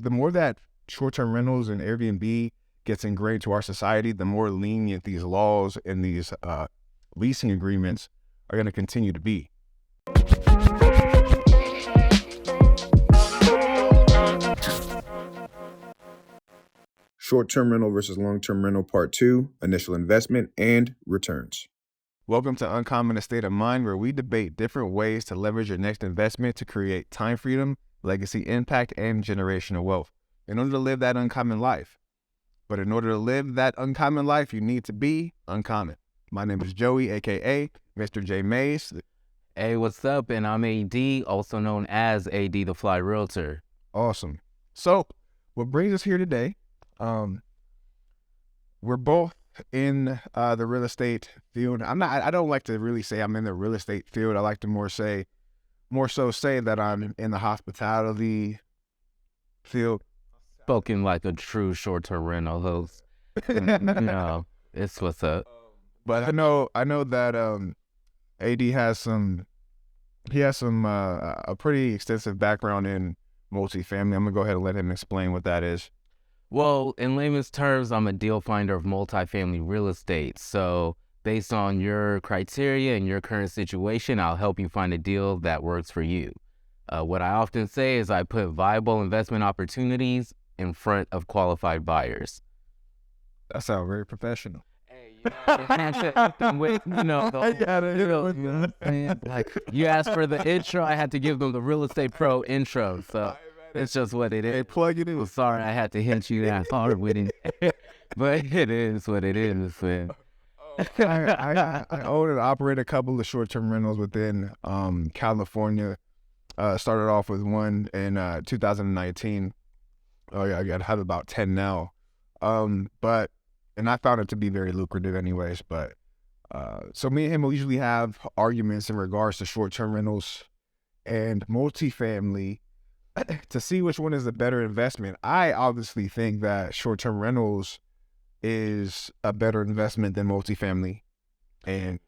the more that short-term rentals and Airbnb gets ingrained to our society, the more lenient these laws and these leasing agreements are going to continue to be. Short-term rental versus long-term rental part 2, initial investment and returns. Welcome to Uncommon Estate of Mind, where we debate different ways to leverage your next investment to create time freedom, legacy impact, and generational wealth in order to live that uncommon life. But in order to live that uncommon life, you need to be uncommon. My name is Joey, aka Mr. J Mays. Hey, what's up? And I'm AD, also known as AD the Fly Realtor. Awesome. So, what brings us here today? We're both in the real estate field. I don't like to really say I'm in the real estate field. I like to more so say that I'm in the hospitality field. Spoken like a true short-term rental host. It's what's up. But I know that AD has a pretty extensive background in multifamily. I'm gonna go ahead and let him explain what that is. Well, in layman's terms, I'm a deal finder of multifamily real estate. So based on your criteria and your current situation, I'll help you find a deal that works for you. What I often say is I put viable investment opportunities in front of qualified buyers. That sounds very professional. Like you asked for the intro, I had to give them the real estate pro intro. So it's just what it is. Hey, plug it in. Well, sorry, I had to hint you that hard with it, but it is what it is, man. I own and operate a couple of short-term rentals within California. Started off with one in 2019. Oh yeah, I have about 10 now. And I found it to be very lucrative anyways. But so me and him will usually have arguments in regards to short-term rentals and multifamily to see which one is the better investment. I obviously think that short-term rentals is a better investment than multifamily. And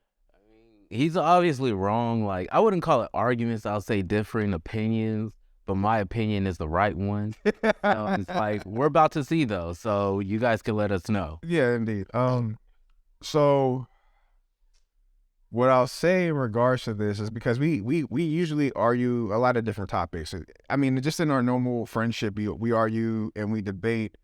he's obviously wrong. Like, I wouldn't call it arguments. I'll say differing opinions, but my opinion is the right one. So it's like, we're about to see though. So you guys can let us know. Yeah, indeed. So what I'll say in regards to this is because we usually argue a lot of different topics. I mean, just in our normal friendship, we argue and we debate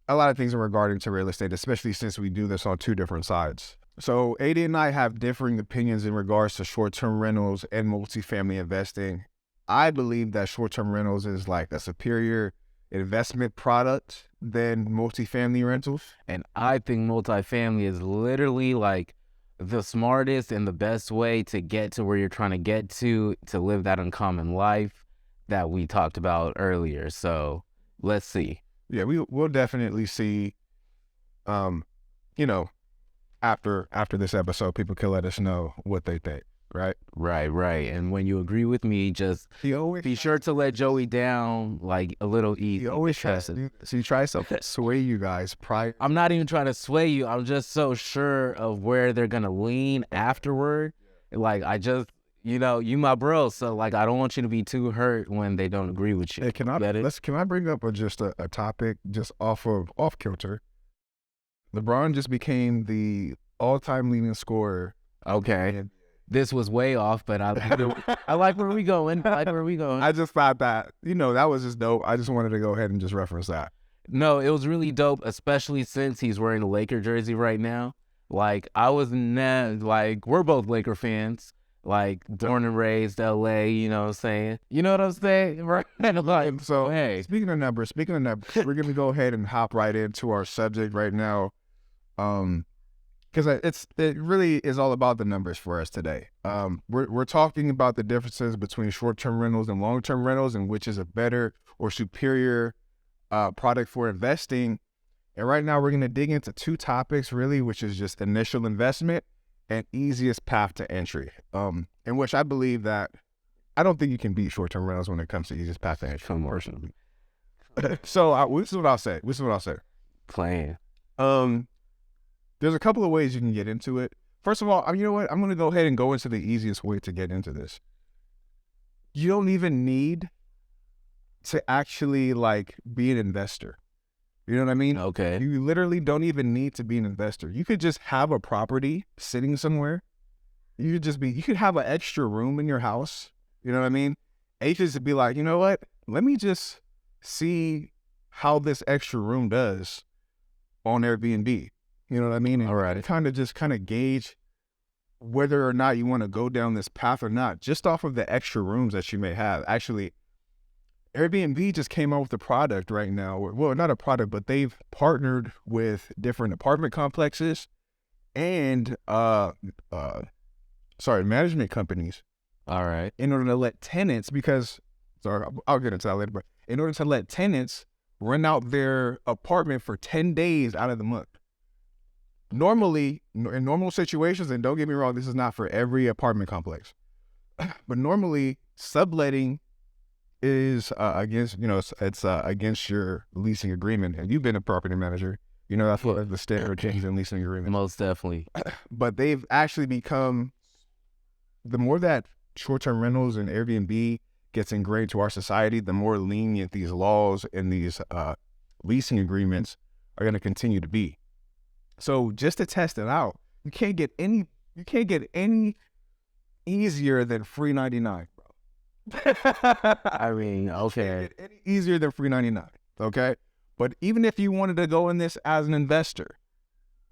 a lot of things in regarding to real estate, especially since we do this on two different sides. So AD and I have differing opinions in regards to short-term rentals and multifamily investing. I believe that short-term rentals is like a superior investment product than multifamily rentals. And I think multifamily is literally like the smartest and the best way to get to where you're trying to get to live that uncommon life that we talked about earlier. So let's see. Yeah, we'll definitely see, after this episode, people can let us know what they think, right? Right. And when you agree with me, just be sure to let Joey down like a little easy. He always tries to sway you guys prior. I'm not even trying to sway you. I'm just so sure of where they're going to lean afterward. Like, I just, you my bro. So like, I don't want you to be too hurt when they don't agree with you. Hey, can I bring up just a topic just off kilter? LeBron just became the all-time leading scorer. Okay. This was way off, but I like where we going. I just thought that, that was just dope. I just wanted to go ahead and just reference that. No, it was really dope, especially since he's wearing a Laker jersey right now. Like, we're both Laker fans. Like, born and raised LA, you know what I'm saying? You know what I'm saying? Right? Like, so, hey. Speaking of numbers, we're going to go ahead and hop right into our subject right now. Because it really is all about the numbers for us today. We're talking about the differences between short-term rentals and long-term rentals and which is a better or superior product for investing. And right now we're going to dig into two topics really, which is just initial investment and easiest path to entry. In which I believe that I don't think you can beat short-term rentals when it comes to easiest path to entry. Personally. So this is what I'll say. Plan. There's a couple of ways you can get into it. First of all, you know what? I'm going to go ahead and go into the easiest way to get into this. You don't even need to actually like be an investor. You know what I mean? Okay. You literally don't even need to be an investor. You could just have a property sitting somewhere. You could have an extra room in your house. You know what I mean? And you just be like, you know what? Let me just see how this extra room does on Airbnb. You know what I mean? And All right. kind of gauge whether or not you want to go down this path or not, just off of the extra rooms that you may have. Actually, Airbnb just came out with a product right now. Well, not a product, but they've partnered with different apartment complexes and management companies All right. in order to let tenants, because I'll get into that later, but in order to let tenants rent out their apartment for 10 days out of the month. Normally, in normal situations, and don't get me wrong, this is not for every apartment complex, but normally subletting is against, it's against your leasing agreement. And you've been a property manager, that's what the standard change in leasing agreement. Most definitely. But they've actually become, the more that short-term rentals and Airbnb gets ingrained to our society, the more lenient these laws and these leasing agreements are going to continue to be. So just to test it out, you can't get any easier than free 99, bro. I mean, okay. Can't get any easier than free 99, okay? But even if you wanted to go in this as an investor,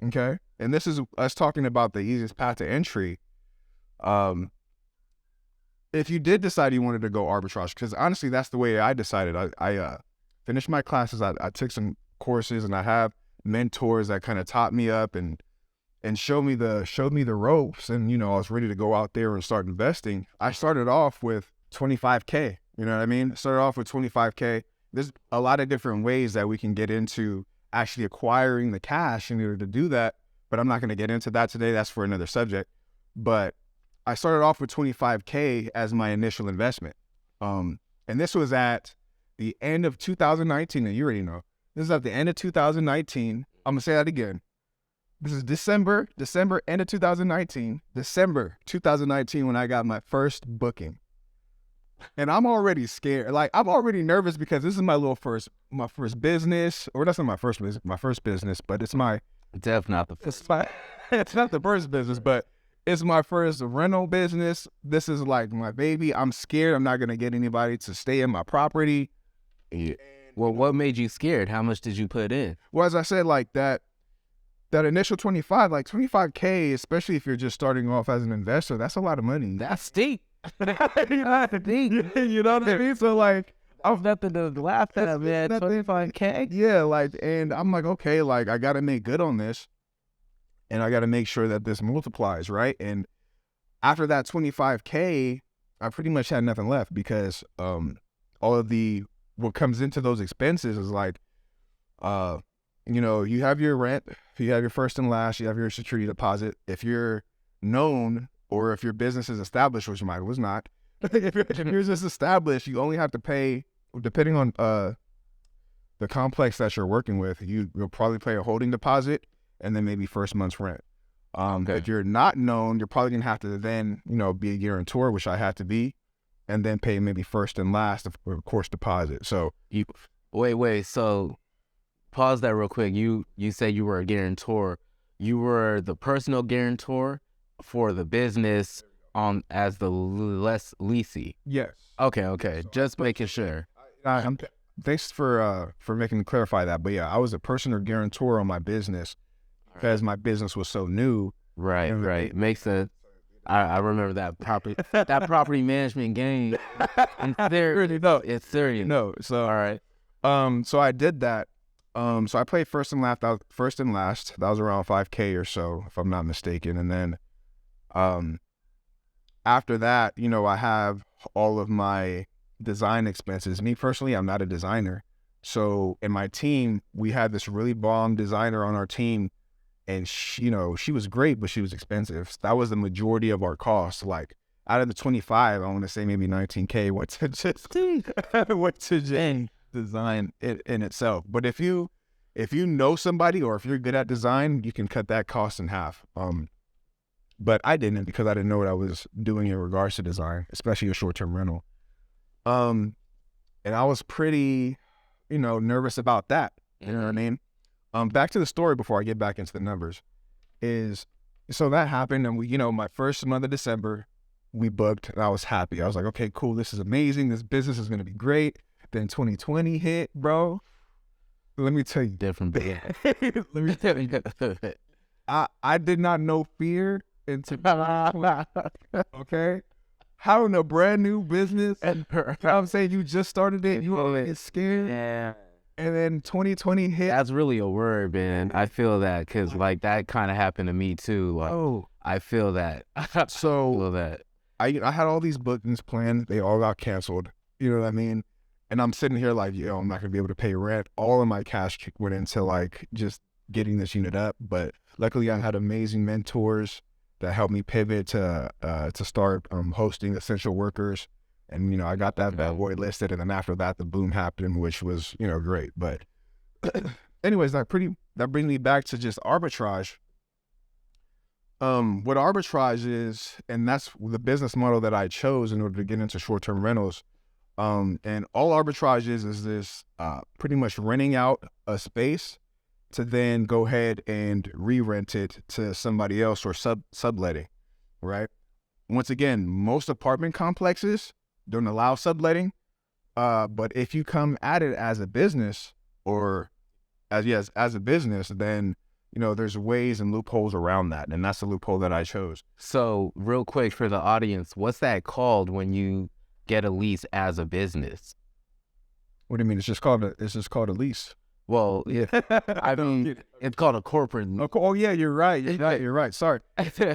okay? And this is us talking about the easiest path to entry. If you did decide you wanted to go arbitrage, because honestly, that's the way I decided. I finished my classes. I took some courses, and I have mentors that kind of taught me up and showed me the ropes. And I was ready to go out there and start investing. I started off with $25K. You know what I mean? Started off with $25K. There's a lot of different ways that we can get into actually acquiring the cash in order to do that, but I'm not going to get into that today. That's for another subject. But I started off with $25K as my initial investment. And this was at the end of 2019, and you already know. This is at the end of 2019. I'm going to say that again. This is December, end of 2019, December 2019 when I got my first booking. And I'm already scared. Like, I'm already nervous because this is my first business, or that's not my first business, but it's my, Definitely not the first. it's not the first business, but it's my first rental business. This is like my baby. I'm scared I'm not going to get anybody to stay in my property. Yeah. Well, what made you scared? How much did you put in? Well, as I said, like that initial 25K, especially if you're just starting off as an investor, that's a lot of money. That's steep. You know what I mean? So like, I've nothing to laugh at, man. 25K? Yeah, like, and I'm like, okay, like I got to make good on this, and I got to make sure that this multiplies, right? And after that 25K, I pretty much had nothing left because all of what comes into those expenses is like, you have your rent, you have your first and last, you have your security deposit. If you're known or if your business is established, which mine was not, if you're just established, you only have to pay, depending on the complex that you're working with, you'll probably pay a holding deposit and then maybe first month's rent. Okay. If you're not known, you're probably gonna have to then, be a guarantor, which I had to be, and then pay maybe first and last, of course, deposit. So Wait. So pause that real quick. You say you were a guarantor. You were the personal guarantor for the business as the leasee. yes. Okay. Just making sure. Thanks for making me clarify that. But yeah, I was a personal guarantor on my business because my business was so new. Right. Makes sense. I remember that property management game. It's serious. No. So All right. So I did that. So I played first and last. That was around 5K or so, if I'm not mistaken. And then after that, I have all of my design expenses. Me personally, I'm not a designer. So in my team, we had this really bomb designer on our team, and she was great, but she was expensive. That was the majority of our costs. Like out of the 25, I want to say maybe 19K went to just design it in itself. But if you know somebody or if you're good at design, you can cut that cost in half. But I didn't, because I didn't know what I was doing in regards to design, especially a short-term rental. And I was pretty, nervous about that. You know what I mean? Back to the story before I get back into the numbers is, so that happened, and we, my first month of December, we booked, and I was happy. I was like, okay, cool, this is amazing. This business is going to be great. Then 2020 hit, bro. Let me tell you. Different. Let me tell you. I did not know fear until, okay? Having a brand new business, you know what I'm saying? You just started it, you get scared. Yeah. And then 2020 hit. That's really a word, man. I feel that because like that kind of happened to me too. Like, I feel that. So I feel that. I had all these bookings planned. They all got canceled. You know what I mean? And I'm sitting here like, I'm not gonna be able to pay rent. All of my cash went into like just getting this unit up. But luckily, I had amazing mentors that helped me pivot to start hosting essential workers. And, I got that bad boy listed. And then after that, the boom happened, which was, great. But anyways, that brings me back to just arbitrage. What arbitrage is, and that's the business model that I chose in order to get into short-term rentals. And all arbitrage is this pretty much renting out a space to then go ahead and re-rent it to somebody else or subletting, right? Once again, most apartment complexes don't allow subletting, but if you come at it as a business or as a business, then there's ways and loopholes around that, and that's the loophole that I chose. So real quick for the audience, what's that called when you get a lease as a business? What do you mean? It's just called a lease. Well, yeah, I mean, it's called a corporate lease. Oh yeah, you're right. You're right. Sorry,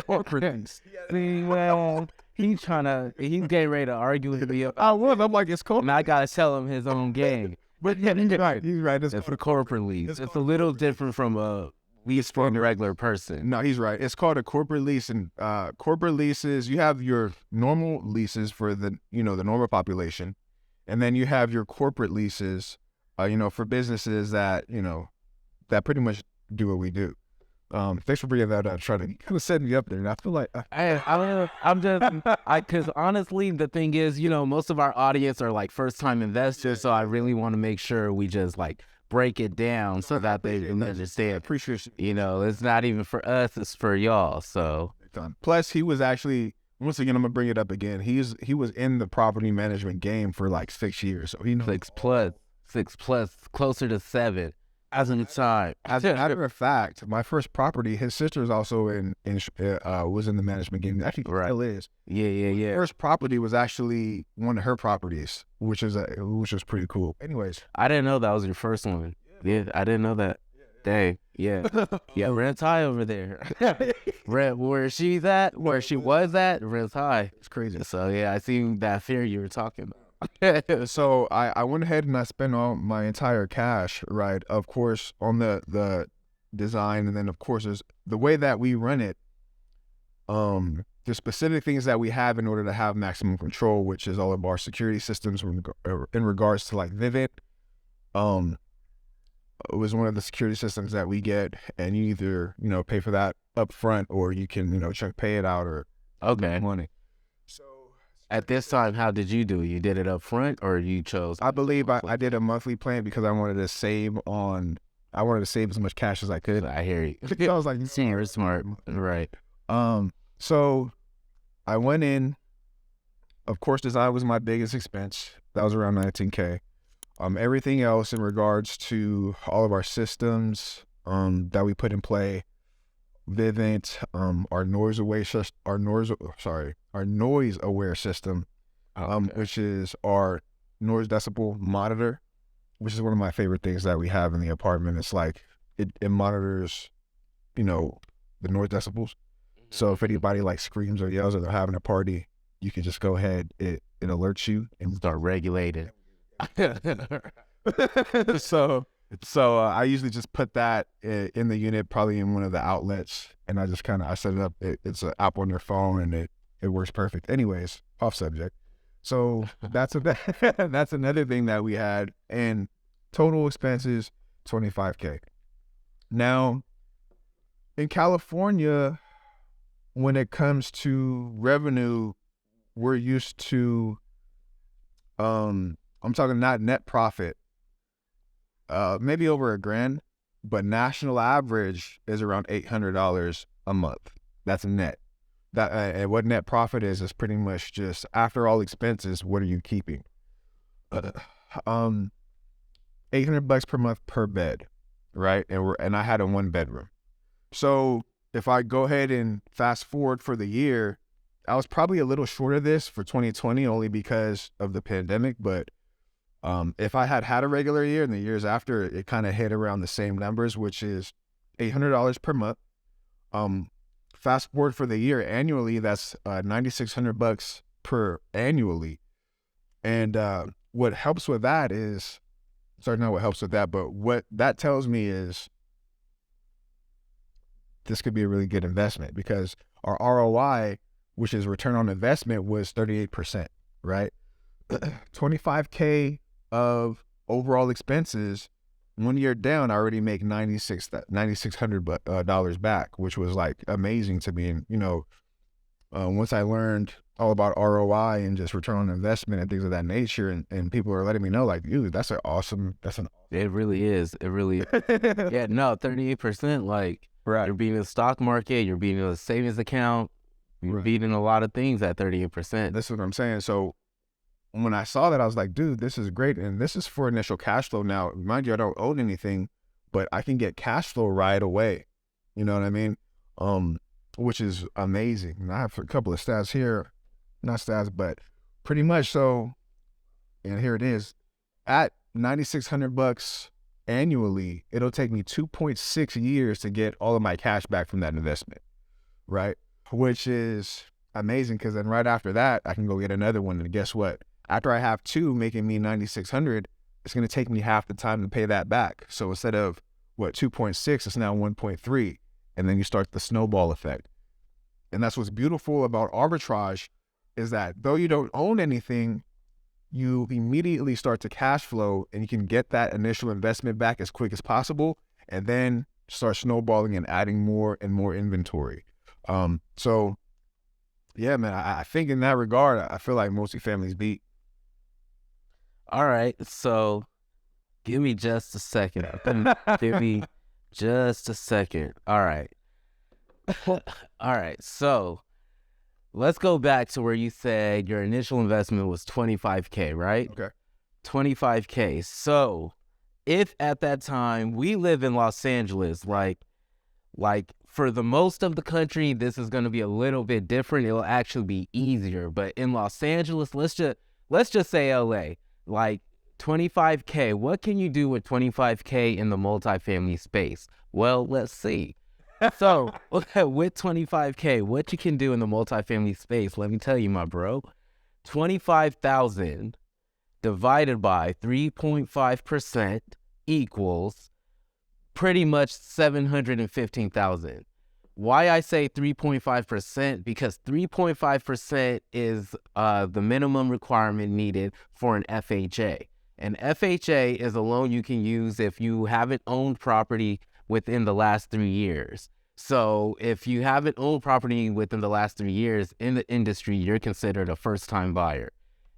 corporate lease. See, well, he's getting ready to argue with me. I'm like, it's called. And I gotta tell him his own game. But yeah, he's right. He's right. It's a corporate lease. It's a little different from a lease from a regular person. No, he's right. It's called a corporate lease, and corporate leases, you have your normal leases for the the normal population, and then you have your corporate leases, for businesses that that pretty much do what we do. Thanks for bringing that up. Trying to kind of set me up there, and I feel like because honestly, the thing is, most of our audience are like first-time investors, so I really want to make sure we just like break it down so that they can understand. Appreciate you. It's not even for us; it's for y'all. So plus, he was actually, once again, I'm gonna bring it up again. He was in the property management game for like 6 years, so he knows 6 plus, closer to 7 as a time. As a matter of fact, my first property, his sister is also was in the management game. Actually, still is. Yeah. First property was actually one of her properties, which was pretty cool. Anyways, I didn't know that was your first one. Yeah, I didn't know that. Dang, yeah. Rent's high over there. Where she's at, where she was at, rent's high. It's crazy. So yeah, I see that fear you were talking about. So I went ahead and I spent all my entire cash, right? Of course, on the design, and then of course there's the way that we run it. There's specific things that we have in order to have maximum control, which is all of our security systems in regards to like Vivint. It was one of the security systems that we get, and you either pay for that up front, or you can check pay it out, or money. So at this time, how did you do? You did it up front, or you chose? I believe I did a monthly plan because I wanted to save as much cash as I could. I hear you. I was like, you're smart, right? So I went in. Of course, design was my biggest expense. That was around $19K. Everything else in regards to all of our systems that we put in play, Vivint, our noise aware system, which is our noise decibel monitor, which is one of my favorite things that we have in the apartment. It's like it monitors, the noise decibels. So if anybody like screams or yells or they're having a party, you can just go ahead. It alerts you and start regulating. So I usually just put that in the unit, probably in one of the outlets, and I just I set it up. It's an app on their phone, and it works perfect. Anyways, off subject. So that's another thing that we had, and total expenses $25K. Now, in California, when it comes to revenue, we're used to I'm talking not net profit, maybe over $1,000, but national average is around $800 a month. That's net. That and what net profit is pretty much just after all expenses, what are you keeping? $800 per month per bed, right? And I had a 1-bedroom. So if I go ahead and fast forward for the year, I was probably a little short of this for 2020 only because of the pandemic. But if I had a regular year in the years after, it kind of hit around the same numbers, which is $800 per month. Fast forward for the year annually, that's $9,600 per annually. And what helps with that is, sorry, not what helps with that, but what that tells me is this could be a really good investment because our ROI, which is return on investment, was 38%, right? 25K of overall expenses, 1 year down, I already make $9,600 back, which was like amazing to me. And, once I learned all about ROI and just return on investment and things of that nature, and people are letting me know, like, dude, It really is. It really, yeah, no, 38%, like, right. You're beating the stock market, you're beating the savings account, you're beating a lot of things at 38%. That's what I'm saying. So when I saw that, I was like, dude, this is great. And this is for initial cash flow. Now, mind you, I don't own anything, but I can get cash flow right away. You know what I mean? Which is amazing. And I have a couple of stats here, not stats, but pretty much so. And here it is. At $9,600 annually, it'll take me 2.6 years to get all of my cash back from that investment, right? Which is amazing because then right after that, I can go get another one. And guess what? After I have two making me $9,600, it's going to take me half the time to pay that back. So instead of 2.6, it's now 1.3. And then you start the snowball effect. And that's what's beautiful about arbitrage is that though you don't own anything, you immediately start to cash flow and you can get that initial investment back as quick as possible and then start snowballing and adding more and more inventory. So yeah, man, I think in that regard, I feel like multifamily's beat. All right. So give me just a second. Give me just a second. All right. All right. So let's go back to where you said your initial investment was $25K, right? Okay. $25K. So if at that time we live in Los Angeles, like for the most of the country, this is going to be a little bit different. It'll actually be easier. But in Los Angeles, let's just say LA, like 25K. What can you do with 25K in the multifamily space? Well, let's see. So with 25K, what you can do in the multifamily space, let me tell you, my bro, 25,000 divided by 3.5% equals pretty much 715,000. Why I say 3.5%? Because 3.5% is the minimum requirement needed for an FHA. An FHA is a loan you can use if you haven't owned property within the last 3 years. So if you haven't owned property within the last 3 years in the industry, you're considered a first-time buyer.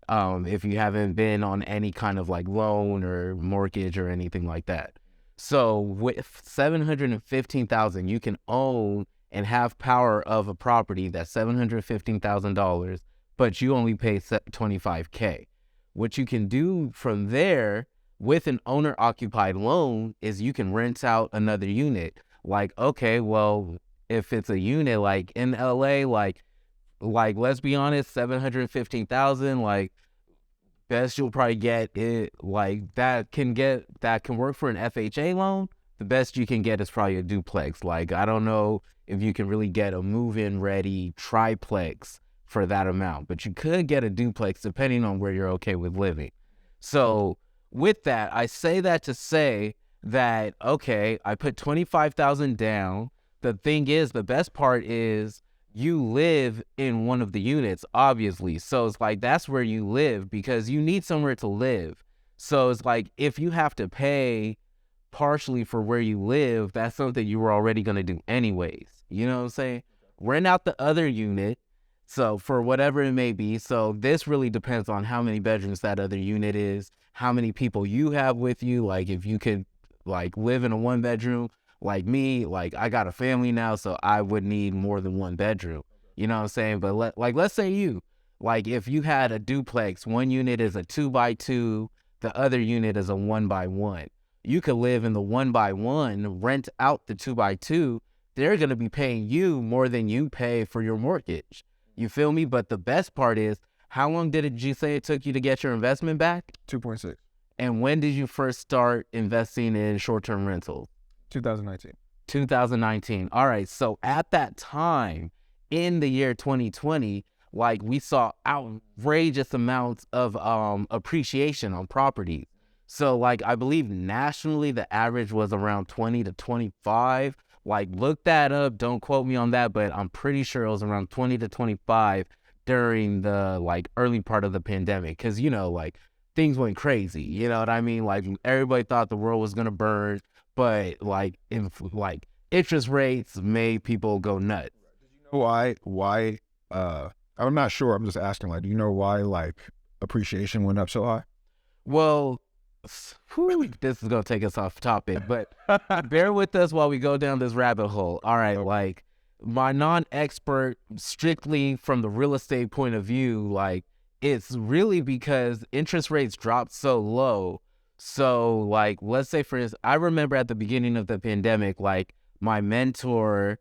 If you haven't been on any kind of like loan or mortgage or anything like that. So with $715,000, you can own and have power of a property that's $715,000, but you only pay $25K. What you can do from there with an owner-occupied loan is you can rent out another unit. Like, okay, well, if it's a unit like in LA, like let's be honest, $715,000, like best you'll probably get it, like that can work for an FHA loan. The best you can get is probably a duplex. Like, I don't know if you can really get a move-in ready triplex for that amount, but you could get a duplex depending on where you're okay with living. So with that, I say that to say that, okay, I put 25,000 down. The thing is, the best part is you live in one of the units, obviously. So it's like, that's where you live because you need somewhere to live. So it's like, if you have to pay partially for where you live, that's something you were already going to do anyways. You know what I'm saying? Rent out the other unit, So for whatever it may be. So this really depends on how many bedrooms that other unit is, how many people you have with you. Like if you could like live in a 1-bedroom, like me, like I got a family now, so I would need more than 1 bedroom. You know what I'm saying? But let's say you, like if you had a duplex, one unit is a 2x2, the other unit is a 1x1. You could live in the 1x1, rent out the 2x2. They're going to be paying you more than you pay for your mortgage. You feel me? But the best part is, how long did you say it took you to get your investment back? 2.6. And when did you first start investing in short-term rentals? 2019. 2019. All right. So at that time, in the year 2020, like we saw outrageous amounts of appreciation on properties. So like I believe nationally the average was around 20 to 25. Like look that up. Don't quote me on that, but I'm pretty sure it was around 20 to 25 during the like early part of the pandemic. Cause you know, like things went crazy. You know what I mean? Like everybody thought the world was gonna burn, but like interest rates made people go nuts. Did you know why I'm not sure. I'm just asking, like, do you know why like appreciation went up so high? Well, this is going to take us off topic, but bear with us while we go down this rabbit hole. All right, like my non-expert, strictly from the real estate point of view, like it's really because interest rates dropped so low. So like, let's say for instance, I remember at the beginning of the pandemic, like my mentor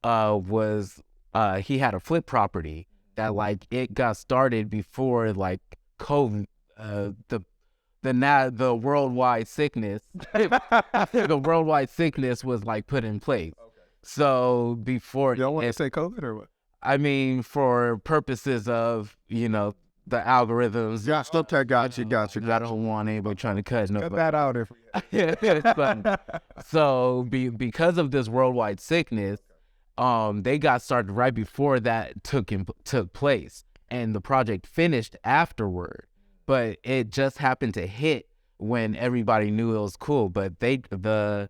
he had a flip property that like it got started before like COVID, the worldwide sickness, the worldwide sickness was like put in place. Okay. So before, you don't want to say COVID or what? I mean, for purposes of, you know, the algorithms. Yeah, stop that. Got you. I don't want anybody trying to cut that out. So because of this worldwide sickness, they got started right before that took place, and the project finished afterward. But it just happened to hit when everybody knew it was cool. But the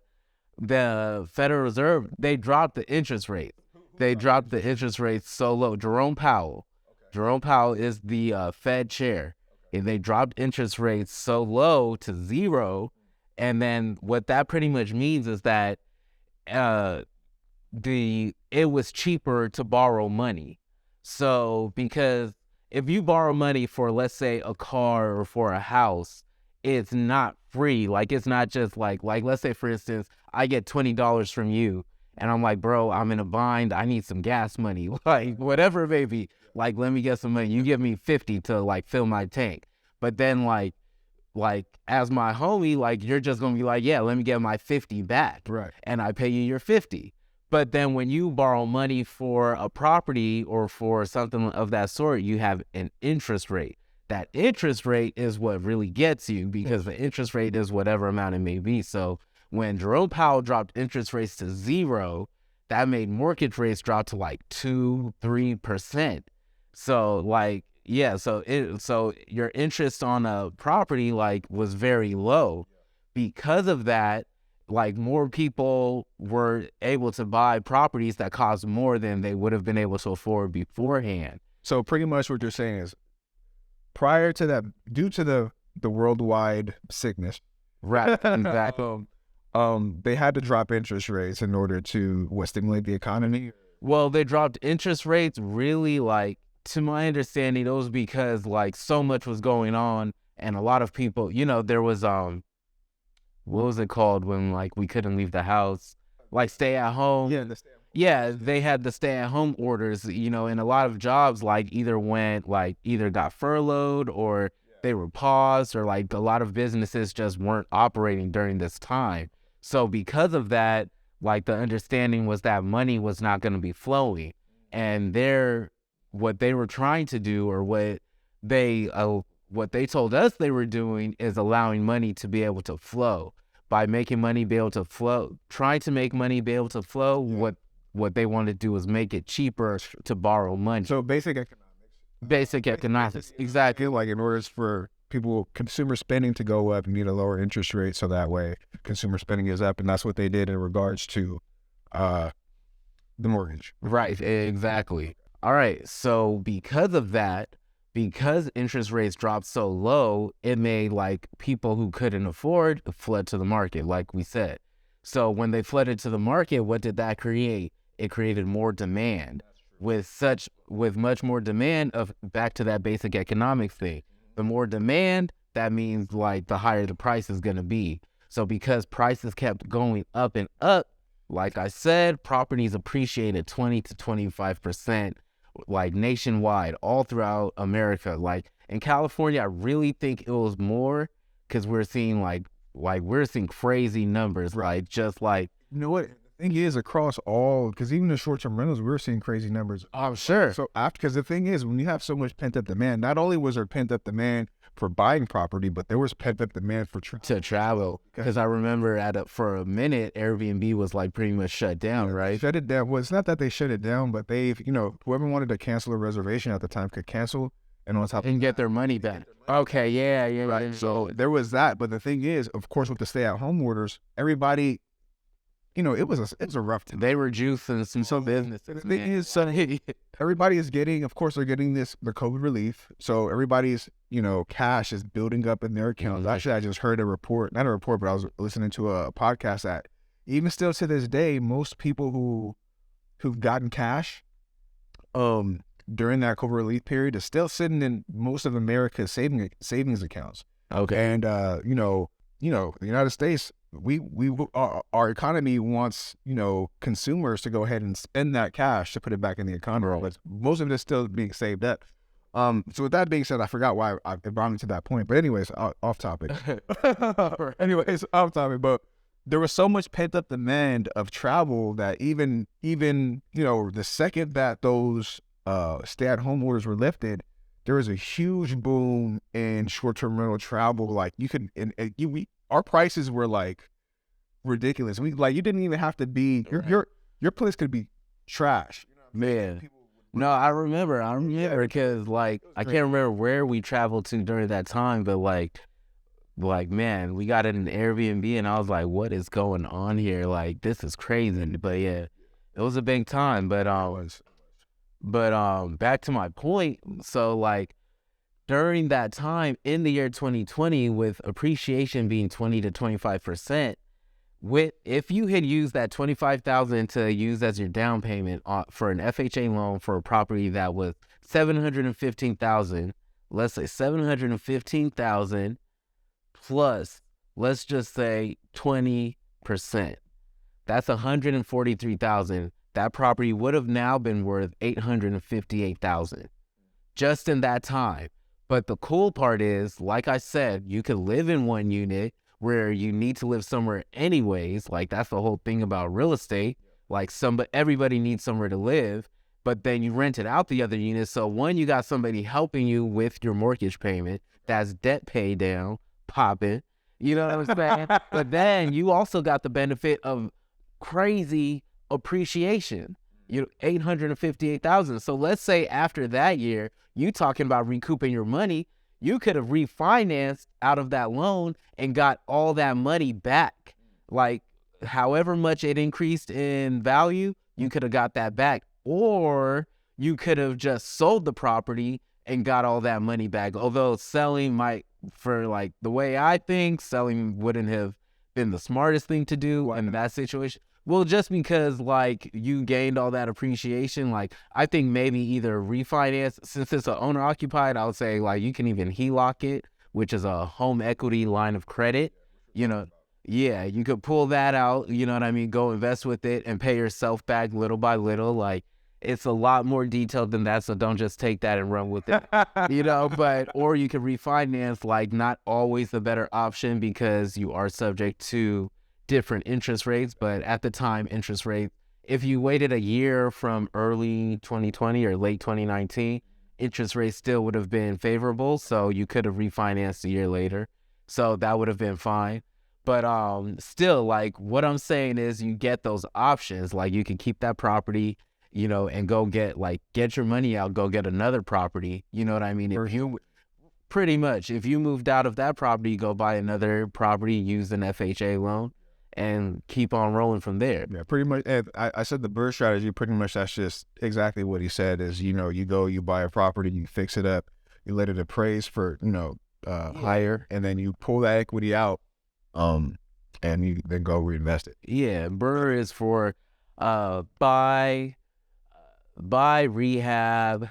Federal Reserve, they dropped the interest rate. They dropped the interest rate so low. Jerome Powell is the Fed chair, and they dropped interest rates so low to 0. And then what that pretty much means is that it was cheaper to borrow money. So because if you borrow money for, let's say, a car or for a house, it's not free. Like, it's not just like let's say, for instance, I get $20 from you, and I'm like, bro, I'm in a bind. I need some gas money. Like, whatever it may be. Like, let me get some money. You give me 50 to, like, fill my tank. But then, like, as my homie, like, you're just going to be like, yeah, let me get my 50 back. Right. And I pay you your 50. But then when you borrow money for a property or for something of that sort, you have an interest rate. That interest rate is what really gets you, because the interest rate is whatever amount it may be. So when Jerome Powell dropped interest rates to 0, that made mortgage rates drop to like 2-3%. So like, yeah, so your interest on a property like was very low. Because of that, like more people were able to buy properties that cost more than they would have been able to afford beforehand. So pretty much what you're saying is, prior to that, due to the worldwide sickness, right? Exactly. They had to drop interest rates in order to stimulate the economy. Well, they dropped interest rates really, like, to my understanding, it was because like so much was going on, and a lot of people, you know, there was what was it called when like we couldn't leave the house, like stay at home. Yeah, they had the stay at home orders, you know, and a lot of jobs like either got furloughed or they were paused, or like a lot of businesses just weren't operating during this time. So because of that, like the understanding was that money was not going to be flowing, and what they were trying to do, or what they told us they were doing, is allowing money to be able to flow. By making money be able to flow, trying to make money be able to flow, what they want to do is make it cheaper to borrow money. So basic economics. Exactly. Like in order for consumer spending to go up, you need a lower interest rate, so that way consumer spending is up, and that's what they did in regards to the mortgage. Right, exactly. All right. So because of that, because interest rates dropped so low, it made like people who couldn't afford fled to the market, like we said. So when they flooded to the market, what did that create? It created more demand. With much more demand of back to that basic economics thing. The more demand, that means like the higher the price is going to be. So because prices kept going up and up, like I said, properties appreciated 20 to 25%, like nationwide, all throughout America. Like in California, I really think it was more because we're seeing we're seeing crazy numbers, like just like, You know what? The thing is, across all, because even the short-term rentals, we're seeing crazy numbers. I'm sure. So after, because the thing is, when you have so much pent-up demand, not only was there pent-up demand for buying property, but there was pent-up demand for to travel. Because I remember for a minute, Airbnb was like pretty much shut down, right? Shut it down. Well, it's not that they shut it down, but they've, whoever wanted to cancel a reservation at the time could cancel, and on top and get their money back. Okay, yeah. Right. So there was that, but the thing is, of course, with the stay-at-home orders, everybody, it was a rough time. They were juicing some business. The thing is, everybody is getting, of course, they're getting the COVID relief. So everybody's, cash is building up in their accounts. Actually, I just heard not a report, but I was listening to a podcast that even still to this day, most people who've gotten cash, during that COVID relief period is still sitting in most of America's savings accounts. Okay. And, the United States, our economy wants, consumers to go ahead and spend that cash to put it back in the economy. But most of it is still being saved up. So with that being said, I forgot why I brought me to that point. But anyways, off topic. Off topic. But there was so much pent up demand of travel that even the second that those stay-at-home orders were lifted, there was a huge boom in short-term rental travel. Like our prices were like ridiculous. You didn't even have to be your place could be trash. Man. No, I remember because like I can't remember where we traveled to during that time, but like man, we got an Airbnb and I was like, what is going on here? Like this is crazy. But yeah, it was a big time. But back to my point. So like during that time in the year 2020, with appreciation being 20 to 25%, if you had used that $25,000 to use as your down payment for an FHA loan for a property that was $715,000, let's say $715,000 plus, let's just say 20%, that's $143,000. That property would have now been worth $858,000 just in that time. But the cool part is, like I said, you could live in one unit where you need to live somewhere anyways. Like that's the whole thing about real estate. Like everybody needs somewhere to live, but then you rented out the other unit. So one, you got somebody helping you with your mortgage payment. That's debt pay down, popping. You know what I'm saying? But then you also got the benefit of crazy appreciation. $858,000. So let's say after that year, you talking about recouping your money, you could have refinanced out of that loan and got all that money back. Like however much it increased in value, you could have got that back. Or you could have just sold the property and got all that money back. Although selling for like the way I think, selling wouldn't have been the smartest thing to do in that situation. Well, just because like you gained all that appreciation, like I think maybe either refinance, since it's an owner occupied, I would say like you can even HELOC it, which is a home equity line of credit. Yeah, you could pull that out, you know what I mean? Go invest with it and pay yourself back little by little. Like it's a lot more detailed than that. So don't just take that and run with it, or you could refinance, like not always the better option because you are subject to different interest rates. But at the time, interest rates, if you waited a year from early 2020 or late 2019, interest rates still would have been favorable. So you could have refinanced a year later. So that would have been fine. But still, like what I'm saying is you get those options. Like you can keep that property, and go get your money out, go get another property. You know what I mean? Pretty much, if you moved out of that property, go buy another property, use an FHA loan. and keep on rolling from there. Yeah, pretty much. And I said the BRRRR strategy, pretty much that's just exactly what he said is, you know, you go, you buy a property, you fix it up, you let it appraise for, you know, higher, and then you pull that equity out, and you then go reinvest it. Yeah, BRRRR is for buy, rehab,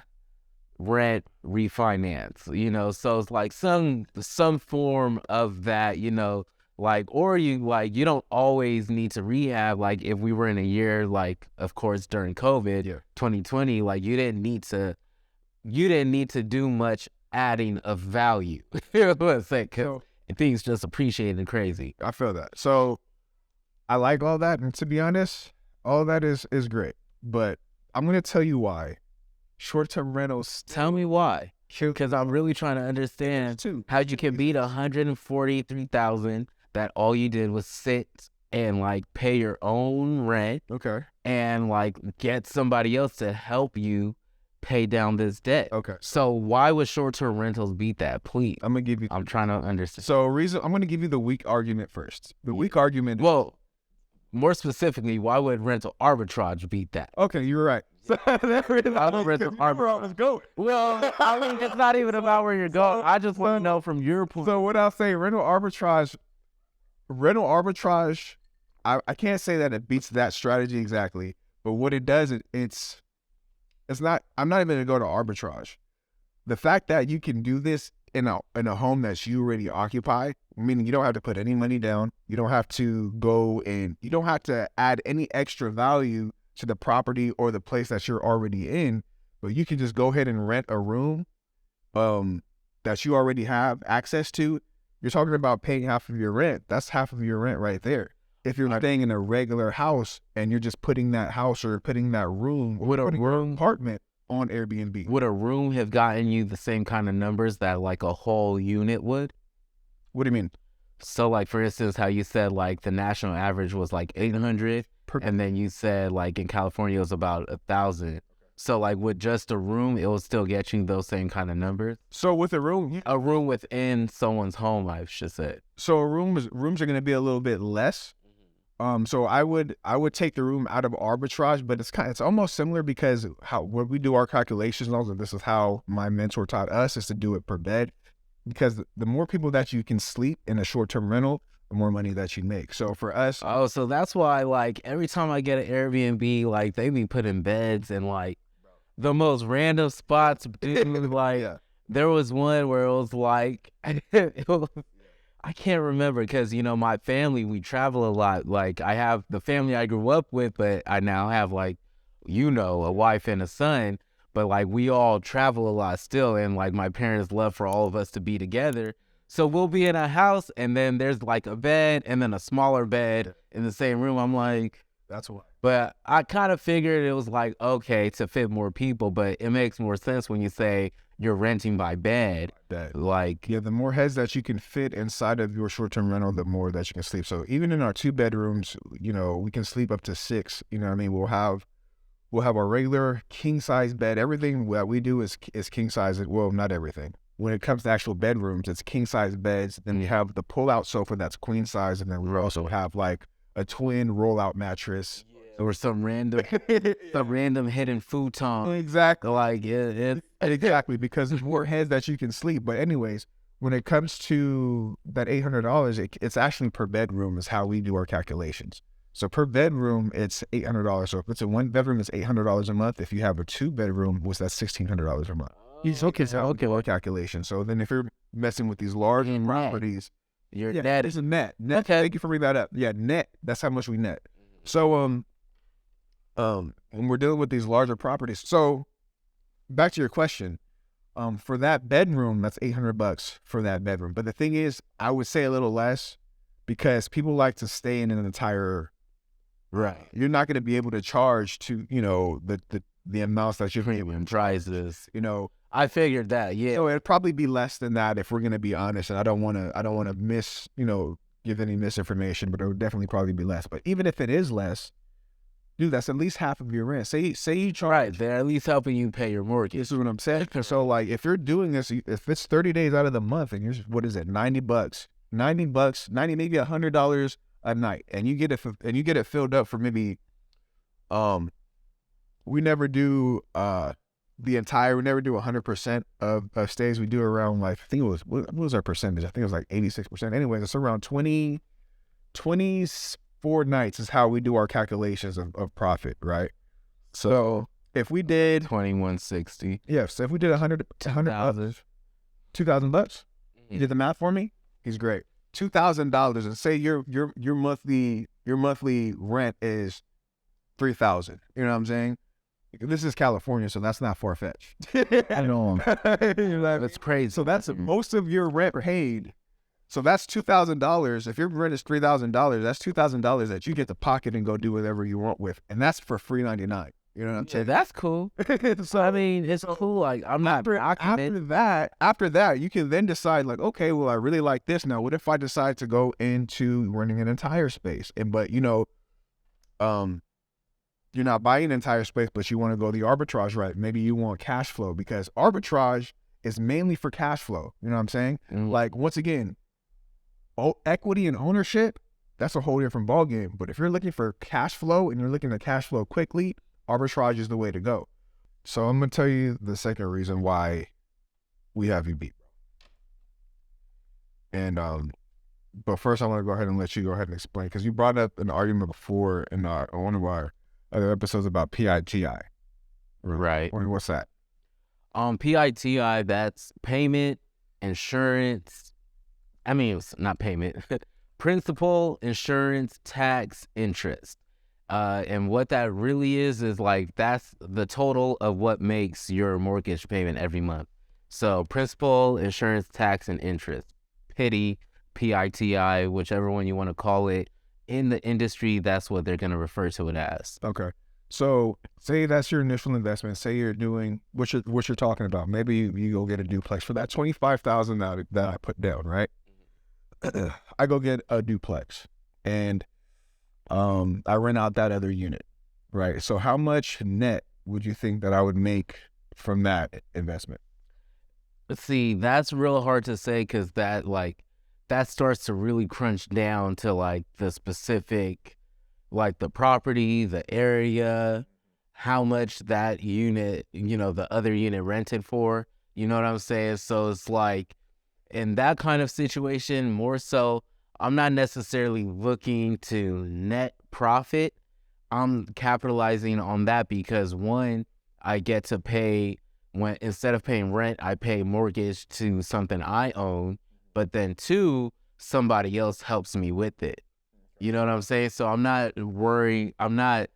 rent, refinance, you know, so it's like some form of that, you know, like, or you you don't always need to rehab. Like if we were in a year, like of course during COVID, 2020, like you didn't need to do much adding of value. Let's say, because things just appreciated crazy. I feel that. So I like all that, and to be honest, all that is great, but I'm gonna tell you why short-term rentals. Tell me why, because I'm really trying to understand how you can beat 143,000 that all you did was sit and like pay your own rent, okay, and like get somebody else to help you pay down this debt. Okay. So why would short-term rentals beat that? Please. I'm trying to understand. So I'm gonna give you the weak argument first. The weak argument. Well, more specifically, why would rental arbitrage beat that? Okay, you're right. So rental arbitrage. Well, I mean, it's not even about where you're going. I just want to know from your point. So what I'll say, rental arbitrage, I can't say that it beats that strategy exactly, but what it does, it's not, I'm not even gonna go to arbitrage. The fact that you can do this in a home that you already occupy, meaning you don't have to put any money down, you don't have to you don't have to add any extra value to the property or the place that you're already in, but you can just go ahead and rent a room that you already have access to. You're talking about paying half of your rent. That's half of your rent right there. If you're staying in a regular house and you're just putting that house or putting that room or putting an apartment on Airbnb. Would a room have gotten you the same kind of numbers that like a whole unit would? What do you mean? So like, for instance, how you said like the national average was like 800, and then you said like in California it was about 1,000. So like with just a room, it will still get you those same kind of numbers? So with a room within someone's home, I should say. So rooms are going to be a little bit less. So I would take the room out of arbitrage, but it's almost similar because when we do our calculations, and also this is how my mentor taught us, is to do it per bed, because the more people that you can sleep in a short-term rental, the more money that you make. So for us, so that's why like every time I get an Airbnb, like they be putting beds in like the most random spots, dude. Like there was one where it was like I can't remember, because, you know, my family, we travel a lot. Like, I have the family I grew up with, but I now have, like, you know, a wife and a son. But, like, we all travel a lot still. And, like, my parents love for all of us to be together. So we'll be in a house, and then there's, like, a bed and then a smaller bed in the same room. I'm like, that's why. But I kind of figured it was, like, okay, to fit more people. But it makes more sense when you say you're renting by bed. Like, yeah, the more heads that you can fit inside of your short-term rental, the more that you can sleep. So even in our 2 bedrooms, you know, we can sleep up to 6. You know what I mean? We'll have our regular king size bed. Everything that we do is king size. Well, not everything. When it comes to actual bedrooms, it's king size beds. Then we have the pull-out sofa that's queen size, and then we also have like a twin roll-out mattress. Or some random hidden futon. Exactly. Like exactly, because there's more heads that you can sleep. But anyways, when it comes to that $800, it's actually per bedroom is how we do our calculations. So per bedroom, it's $800. So if it's a 1 bedroom, it's $800 a month. If you have a 2 bedroom, that's $1,600 a month. Okay. Our calculation. So then if you're messing with these large properties, your net is a net. Okay. Thank you for bringing that up. Yeah, net. That's how much we net. So when we're dealing with these larger properties, so back to your question, for that bedroom, that's $800 for that bedroom. But the thing is, I would say a little less, because people like to stay in an entire. Right. You're not going to be able to charge to, you know, the amounts that you're premium prices. You know, I figured that. Yeah. So it'd probably be less than that if we're going to be honest. And I don't want to give any misinformation, but it would definitely probably be less. But even if it is less, dude, that's at least half of your rent. Say you charge. Right, they're at least helping you pay your mortgage. This is what I'm saying. So, like, if you're doing this, if it's 30 days out of the month, and you're, what is it, $90, maybe $100 a night, and you get it filled up for maybe, we never do we never do 100% of stays. We do around, like, I think it was, what was our percentage? I think it was like 86%. Anyway, it's around 24 nights is how we do our calculations of profit, right? So if we did 2160. so if we did 100 $2,000 bucks, you did the math for me. He's great. $2,000, and say your monthly rent is $3,000. You know what I'm saying? This is California, so that's not far-fetched. I know. That's crazy. So that's most of your rent paid. So that's $2,000. If your rent is $3,000, that's $2,000 that you get to pocket and go do whatever you want with, and that's for free 99. You know what I'm saying? That's cool. So I mean, it's cool. Like, I'm not after that, you can then decide, like, okay, well, I really like this. Now, what if I decide to go into renting an entire space? But you're not buying an entire space, but you want to go the arbitrage route. Maybe you want cash flow, because arbitrage is mainly for cash flow. You know what I'm saying? Like, once again, equity and ownership, that's a whole different ballgame. But if you're looking for cash flow and you're looking to cash flow quickly, arbitrage is the way to go. So I'm going to tell you the second reason why we have you beat. And, but first I want to go ahead and let you go ahead and explain, because you brought up an argument before in one of our other episodes about PITI. Right. What's that? PITI, that's payment, insurance. I mean, it's not payment. Principal, insurance, tax, interest. And what that really is like, that's the total of what makes your mortgage payment every month. So principal, insurance, tax, and interest. PITI, PITI, whichever one you want to call it. In the industry, that's what they're going to refer to it as. Okay. So say that's your initial investment. Say you're doing what you're talking about. Maybe you go get a duplex for that $25,000 that I put down, right? I go get a duplex, and I rent out that other unit, right? So how much net would you think that I would make from that investment? Let's see, that's real hard to say, because that starts to really crunch down to like the specific, like the property, the area, how much that unit, the other unit rented for, you know what I'm saying? So it's like, in that kind of situation, more so, I'm not necessarily looking to net profit. I'm capitalizing on that because, one, I get to pay, when instead of paying rent, I pay mortgage to something I own. But then two, somebody else helps me with it. You know what I'm saying? So I'm not worried. I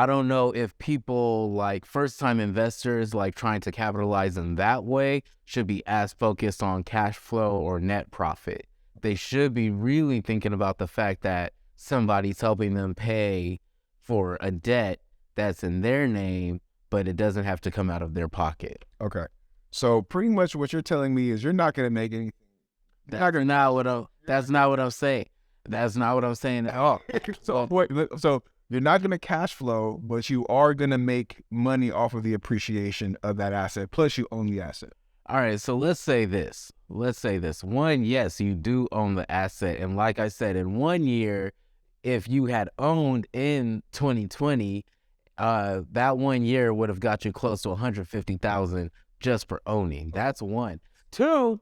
don't know if people, like first-time investors, like trying to capitalize in that way, should be as focused on cash flow or net profit. They should be really thinking about the fact that somebody's helping them pay for a debt that's in their name, but it doesn't have to come out of their pocket. Okay. So pretty much what you're telling me is you're not going to make anything. That's not what I'm saying. That's not what I'm saying at all. So you're not going to cash flow, but you are going to make money off of the appreciation of that asset. Plus, you own the asset. All right. So let's say this. One, yes, you do own the asset. And like I said, in 1 year, if you had owned in 2020, that 1 year would have got you close to $150,000 just for owning. That's one. Two,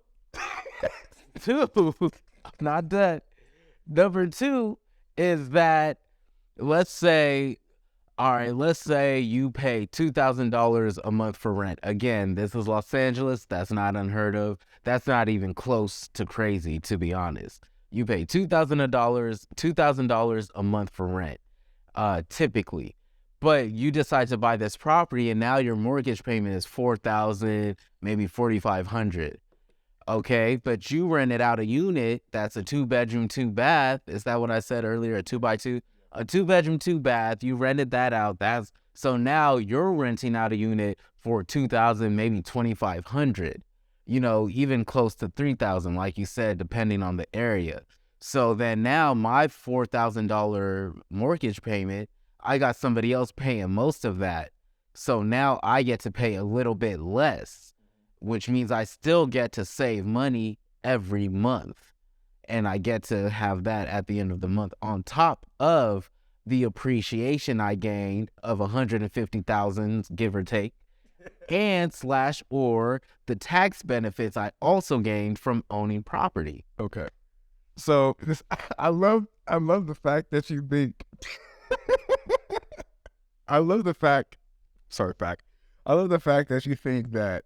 not that. Number two is that, let's say you pay $2,000 a month for rent. Again, this is Los Angeles. That's not unheard of. That's not even close to crazy, to be honest. You pay $2,000 a month for rent, typically. But you decide to buy this property, and now your mortgage payment is $4,000, maybe $4,500. Okay, but you rented out a unit that's a 2-bedroom, 2-bath. Is that what I said earlier? A 2x2? A 2-bedroom, 2-bath. You rented that out. So now you're renting out a unit for $2,000, maybe $2,500. Even close to $3,000, like you said, depending on the area. So then now my $4,000 mortgage payment, I got somebody else paying most of that. So now I get to pay a little bit less, which means I still get to save money every month. and I get to have that at the end of the month on top of the appreciation I gained of 150,000, give or take, and / or the tax benefits I also gained from owning property. Okay. So I love the fact that you think I love the fact that you think that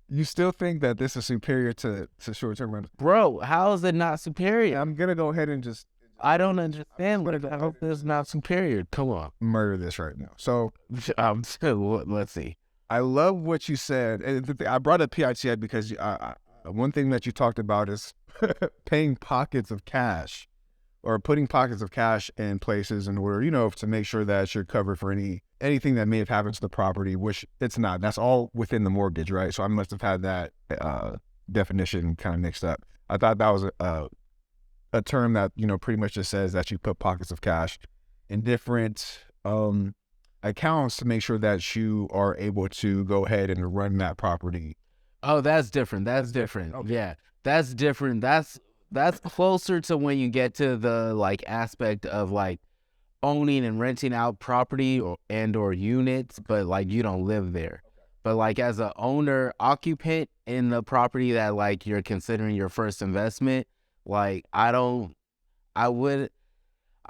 you still think that this is superior to short-term rentals. Bro, how is it not superior? I'm gonna go ahead and just I don't understand what I hope it's not superior. Come on. murder this right now. So Let's see. I love what you said. And I brought up PITI because one thing that you talked about is paying pockets of cash or putting pockets of cash in places in order, to make sure that you're covered for anything that may have happened to the property, which it's not. That's all within the mortgage, right? So I must have had that definition kind of mixed up. I thought that was a term that, pretty much just says that you put pockets of cash in different accounts to make sure that you are able to go ahead and run that property. Oh, that's different. That's different. Okay. Yeah, that's different. That's closer to when you get to the aspect of owning and renting out property or units, but you don't live there. But as a owner occupant in the property that you're considering your first investment, I'm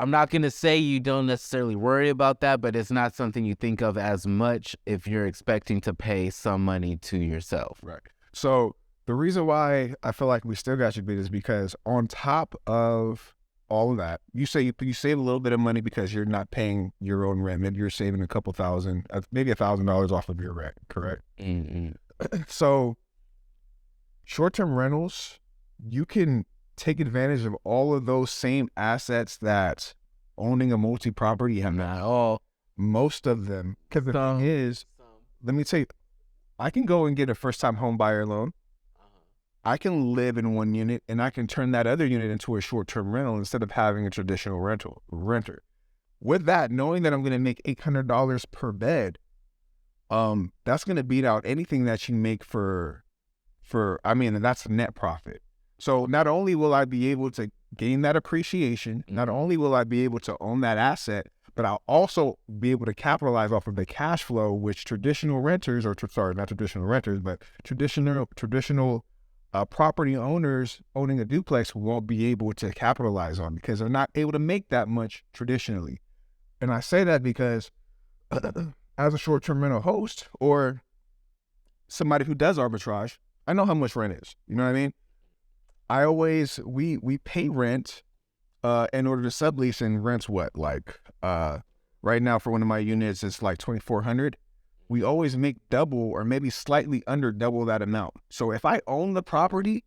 not going to say you don't necessarily worry about that, but it's not something you think of as much if you're expecting to pay some money to yourself. Right. So the reason why I feel like we still got you beat is because on top of all of that, you say you save a little bit of money because you're not paying your own rent. Maybe you're saving a couple thousand, maybe $1,000 off of your rent, correct? Mm-hmm. So short-term rentals, you can take advantage of all of those same assets that owning a multi-property have. Not all. Most of them. Because the thing is, let me tell you, I can go and get a first-time home buyer loan. I can live in one unit and I can turn that other unit into a short-term rental instead of having a traditional renter. With that, knowing that I'm going to make $800 per bed, that's going to beat out anything that you make and that's net profit. So not only will I be able to gain that appreciation, not only will I be able to own that asset, but I'll also be able to capitalize off of the cash flow, which traditional renters, not traditional renters, but traditional property owners owning a duplex won't be able to capitalize on because they're not able to make that much traditionally. And I say that because as a short-term rental host or somebody who does arbitrage, I know how much rent is. You know what I mean? We pay rent in order to sublease, and rent's what? Right now for one of my units, it's $2,400. We always make double or maybe slightly under double that amount. So if I own the property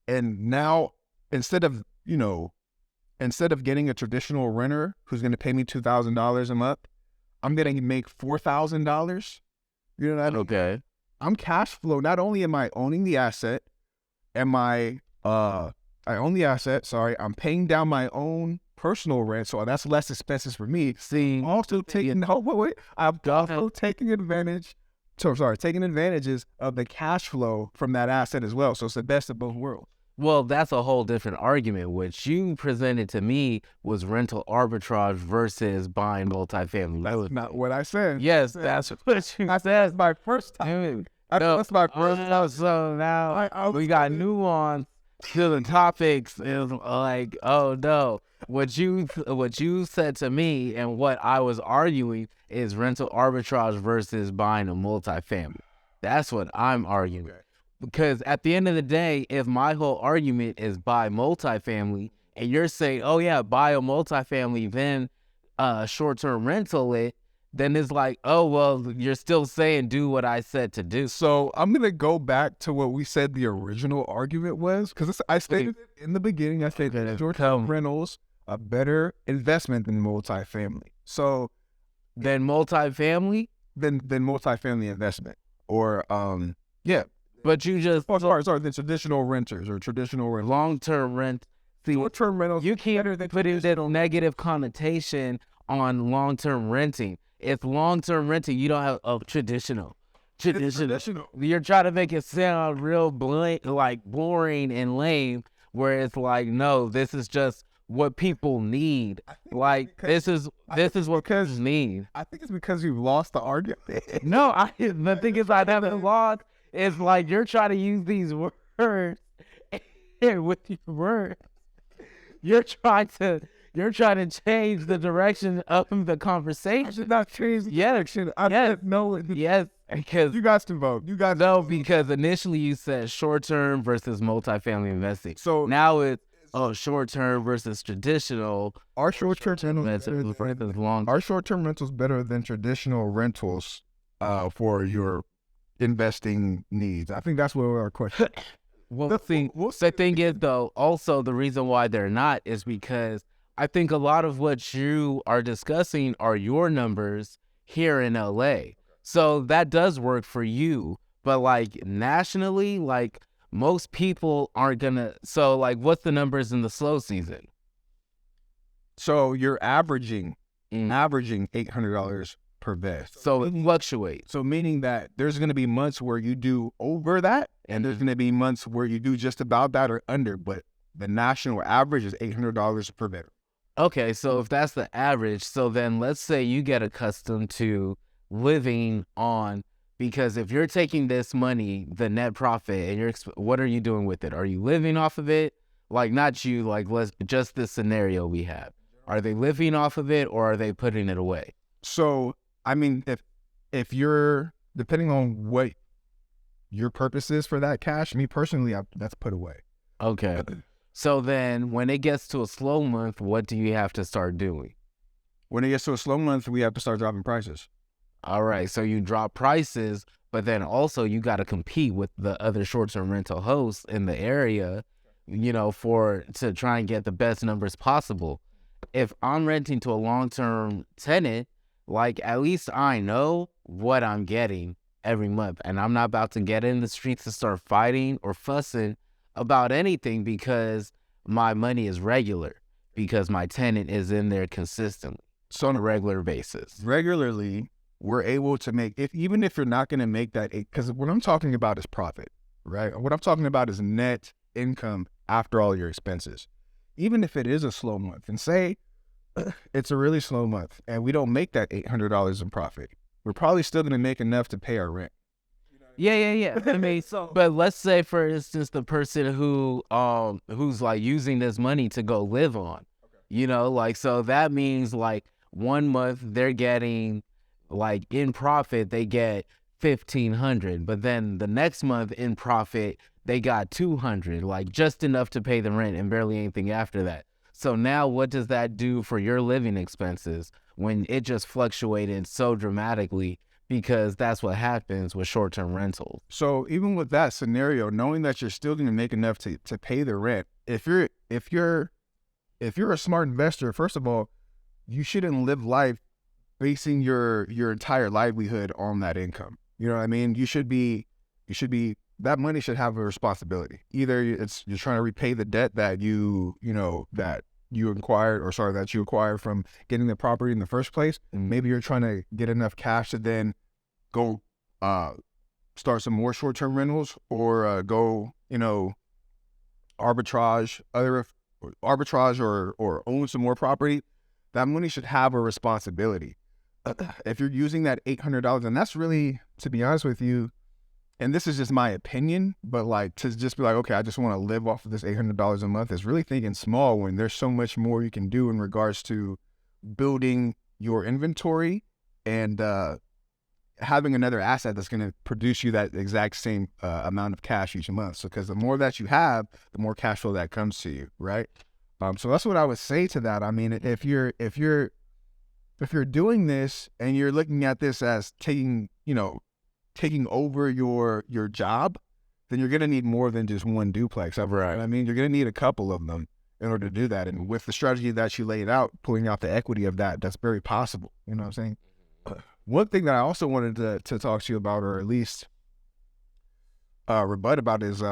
and now instead of getting a traditional renter who's going to pay me $2,000 a month, I'm going to make $4,000. You know what I mean? Okay. I'm cash flow. Not only am I owning the asset, I own the asset, I'm paying down my own personal rent, so that's less expenses for me. See, also taking taking advantages of the cash flow from that asset as well. So it's the best of both worlds. Well, that's a whole different argument. What you presented to me was rental arbitrage versus buying multifamily. That's not what I said. Yes, that's what you said. That's my first time. That's my first time. So now we got nuance to the topics. Is oh no. What you said to me and what I was arguing is rental arbitrage versus buying a multifamily. That's what I'm arguing. Because at the end of the day, if my whole argument is buy multifamily and you're saying, oh yeah, buy a multifamily, then short-term rental it, then it's oh, well, you're still saying do what I said to do. So I'm going to go back to what we said the original argument was, because I stated it in the beginning. I stated short-term rentals a better investment than multifamily. So then multifamily? Then multifamily investment. Or, yeah. But you just... Oh, sorry, the traditional renters or traditional rentals. Long-term rent. See, short-term rentals. You can't put in that negative connotation on long-term renting. If long-term renting, you don't have traditional. You're trying to make it sound real blank, boring and lame where it's like, no, this is just what people need. Like, this is what people need. I think it's because you've lost the argument. No, the thing is, I haven't lost. It's like you're trying to use these words, and with your words, you're trying to change the direction of the conversation. I should not change the direction. Yes, because you guys can vote. You guys because initially you said short-term versus multifamily investing. So now it's short-term versus traditional. Our short-term rentals better than traditional rentals for your investing needs. I think that's what our question. Well, the thing is, though, also the reason why they're not is because I think a lot of what you are discussing are your numbers here in LA. So that does work for you. But like nationally, like most people aren't gonna. So like, what's the numbers in the slow season? So you're averaging $800 per vest. So it fluctuates. So meaning that there's going to be months where you do over that, and there's going to be months where you do just about that or under. But the national average is $800 per bedroom. Okay, so if that's the average, so then let's say you get accustomed to living on, because if you're taking this money, the net profit, and what are you doing with it? Are you living off of it? Like, not you, like, just the scenario we have. Are they living off of it, or are they putting it away? So, I mean, if you're, depending on what your purpose is for that cash, me personally, that's put away. Okay. So then when it gets to a slow month, what do you have to start doing? When it gets to a slow month, we have to start dropping prices. All right. So you drop prices, but then also you got to compete with the other short-term rental hosts in the area, to try and get the best numbers possible. If I'm renting to a long-term tenant, like, at least I know what I'm getting every month, and I'm not about to get in the streets to start fighting or fussing about anything because my money is regular, because my tenant is in there consistently, so on a regular basis. Regularly, we're able to make, even if you're not going to make that, because what I'm talking about is profit, right? What I'm talking about is net income after all your expenses. Even if it is a slow month, and say it's a really slow month and we don't make that $800 in profit, we're probably still going to make enough to pay our rent. Yeah. I mean, but let's say, for instance, the person who's like using this money to go live on, so that means like 1 month they're getting, like, in profit, they get $1,500, but then the next month in profit, they got $200, like just enough to pay the rent and barely anything after that. So now what does that do for your living expenses when it just fluctuated so dramatically? Because that's what happens with short-term rentals. So even with that scenario, knowing that you're still going to make enough to pay the rent, if you're a smart investor, first of all, you shouldn't live life basing your entire livelihood on that income. You know what I mean? You should be that money should have a responsibility. Either you're trying to repay the debt that you acquired from getting the property in the first place. And maybe you're trying to get enough cash to then go start some more short-term rentals, or go arbitrage or own some more property. That money should have a responsibility. If you're using that $800, and that's really, to be honest with you, and this is just my opinion, but like, to just be like, okay, I just want to live off of this $800 a month, is really thinking small when there's so much more you can do in regards to building your inventory and having another asset that's going to produce you that exact same amount of cash each month. So, because the more that you have, the more cash flow that comes to you, right? So that's what I would say to that. I mean, if you're doing this and you're looking at this as taking over your job, then you're going to need more than just one duplex. Right. I mean, you're going to need a couple of them in order to do that. And with the strategy that you laid out, pulling out the equity of that's very possible. You know what I'm saying? One thing that I also wanted to talk to you about, or at least rebut about, is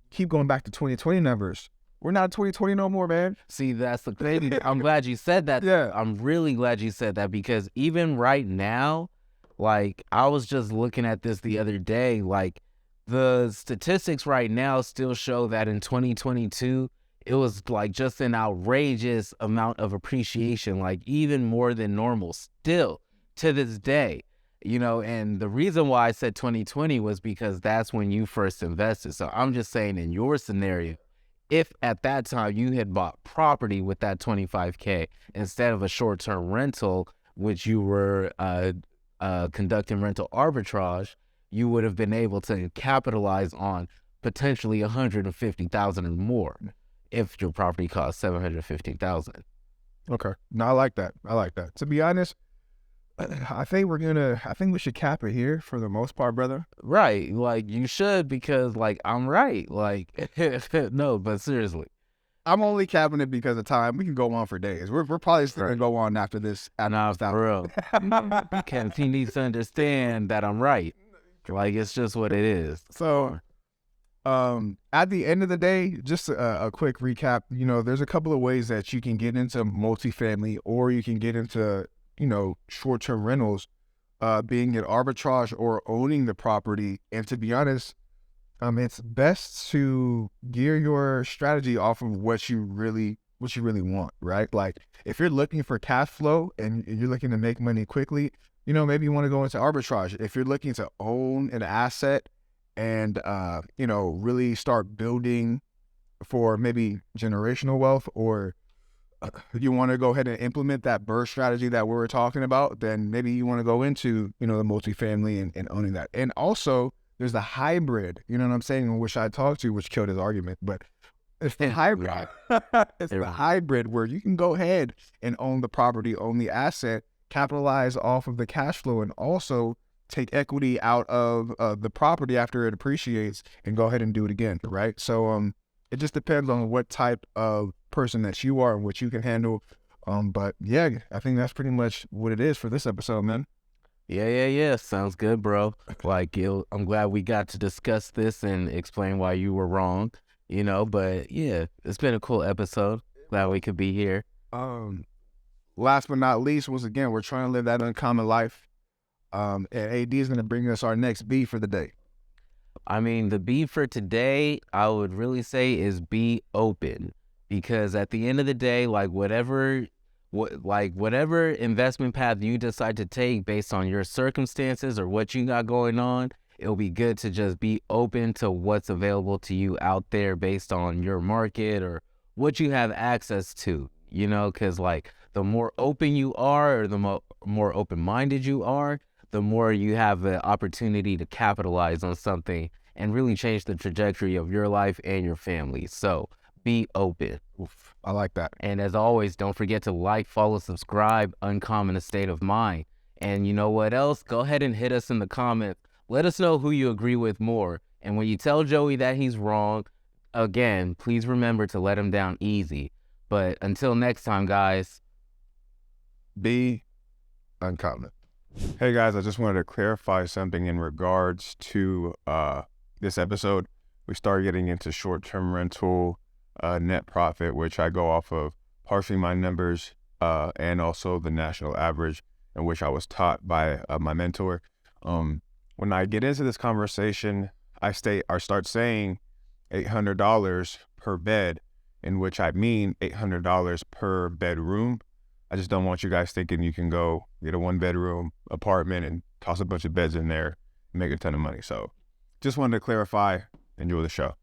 keep going back to 2020 numbers. We're not 2020 no more, man. See, that's the thing. I'm glad you said that. Yeah. I'm really glad you said that, because even right now, like, I was just looking at this the other day, like, The statistics right now still show that in 2022, it was like just an outrageous amount of appreciation, like even more than normal still to this day. And the reason why I said 2020 was because that's when you first invested. So I'm just saying, in your scenario, if at that time you had bought property with that 25K instead of a short-term rental, which you were conducting rental arbitrage, you would have been able to capitalize on potentially $150,000 or more if your property cost $750,000. Okay. No, I like that. To be honest, I think we should cap it here for the most part, brother. Right. Like, you should, because like I'm right. Like, no, but seriously. I'm only capping it because of time. We can go on for days. We're probably still gonna go on after this. Nah, for real. Because he needs to understand that I'm right. Like, it's just what it is. So, at the end of the day, just a quick recap. There's a couple of ways that you can get into multifamily, or you can get into short-term rentals, being it arbitrage or owning the property. And to be honest, it's best to gear your strategy off of what you really want, right? Like, if you're looking for cash flow and you're looking to make money quickly, maybe you want to go into arbitrage. If you're looking to own an asset and, really start building for maybe generational wealth, or you want to go ahead and implement that BRRRR strategy that we were talking about, then maybe you want to go into, the multifamily and owning that. And also, there's the hybrid, you know what I'm saying, which I talked to, which killed his argument, but it's the hybrid. It's the hybrid where you can go ahead and own the property, own the asset, capitalize off of the cash flow, and also take equity out of the property after it appreciates and go ahead and do it again, right? So it just depends on what type of person that you are and what you can handle. But yeah, I think that's pretty much what it is for this episode, man. Yeah. Sounds good, bro. Like, I'm glad we got to discuss this and explain why you were wrong, but yeah, it's been a cool episode. Glad we could be here. Last but not least, once again, we're trying to live that uncommon life. And AD is going to bring us our next B for the day. I mean, the B for today, I would really say, is be open, because at the end of the day, like, whatever investment path you decide to take based on your circumstances or what you got going on, it'll be good to just be open to what's available to you out there based on your market or what you have access to, because like, the more open you are, or the more open-minded you are, the more you have the opportunity to capitalize on something and really change the trajectory of your life and your family. So be open. Oof, I like that. And as always, don't forget to like, follow, subscribe, Uncommon A State of Mind. And you know what else? Go ahead and hit us in the comments. Let us know who you agree with more. And when you tell Joey that he's wrong, again, please remember to let him down easy. But until next time, guys, be uncommon. Hey guys, I just wanted to clarify something in regards to this episode. We started getting into short-term rental net profit, which I go off of partially my numbers and also the national average, in which I was taught by my mentor. When I get into this conversation, I start saying $800 per bed, in which I mean $800 per bedroom. I just don't want you guys thinking you can go get a 1-bedroom apartment and toss a bunch of beds in there and make a ton of money. So just wanted to clarify. Enjoy the show.